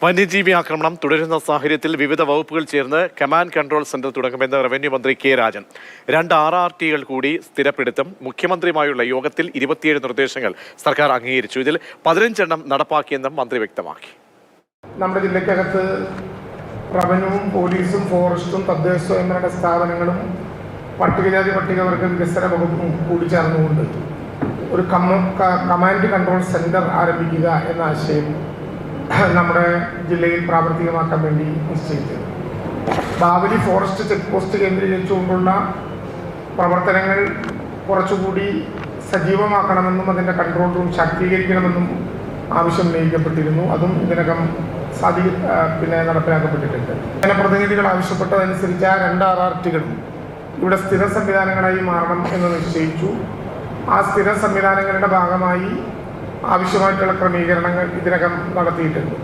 വന്യജീവി ആക്രമണം തുടരുന്ന സാഹചര്യത്തിൽ വിവിധ വകുപ്പുകൾ ചേർന്ന് കമാൻഡ് കൺട്രോൾ സെന്റർ തുടങ്ങുമെന്ന് റവന്യൂ മന്ത്രി കെ രാജൻ. 2 RRTകൾ കൂടി സ്ഥിരപ്പെടുത്തും. മുഖ്യമന്ത്രിയുമായുള്ള യോഗത്തിൽ 27 നിർദ്ദേശങ്ങൾ സർക്കാർ അംഗീകരിച്ചു. ഇതിൽ 15 എണ്ണം നടപ്പാക്കിയെന്നും മന്ത്രി വ്യക്തമാക്കി. നമ്മുടെ ജില്ലയ്ക്കകത്ത് റവന്യൂവും പോലീസും ഫോറസ്റ്റും തദ്ദേശ സ്വയംഭരണ സ്ഥാപനങ്ങളും പട്ടികജാതി പട്ടികവർഗ വികസന വകുപ്പും കൂടി ചേർന്നുകൊണ്ട് ഒരു കമാൻഡ് കൺട്രോൾ സെന്റർ ആരംഭിക്കുക എന്ന ആശയം നമ്മുടെ ജില്ലയിൽ പ്രാവർത്തികമാക്കാൻ വേണ്ടി നിശ്ചയിച്ചത്. ബാവലി ഫോറസ്റ്റ് ചെക്ക് പോസ്റ്റ് കേന്ദ്രീകരിച്ചുകൊണ്ടുള്ള പ്രവർത്തനങ്ങൾ കുറച്ചുകൂടി സജീവമാക്കണമെന്നും അതിൻ്റെ കൺട്രോൾ റൂം ശാക്തീകരിക്കണമെന്നും ആവശ്യം ഉന്നയിക്കപ്പെട്ടിരുന്നു. അതും ഇതിനകം നടപ്പിലാക്കപ്പെട്ടിട്ടുണ്ട്. ജനപ്രതിനിധികൾ ആവശ്യപ്പെട്ടതനുസരിച്ച് ആ 2 RRTകളും ഇവിടെ സ്ഥിര സംവിധാനങ്ങളായി മാറണം എന്ന് നിശ്ചയിച്ചു. ആ സ്ഥിര സംവിധാനങ്ങളുടെ ഭാഗമായി ആവശ്യമായിട്ടുള്ള ക്രമീകരണങ്ങൾ ഇതിനകം നടത്തിയിട്ടുണ്ട്.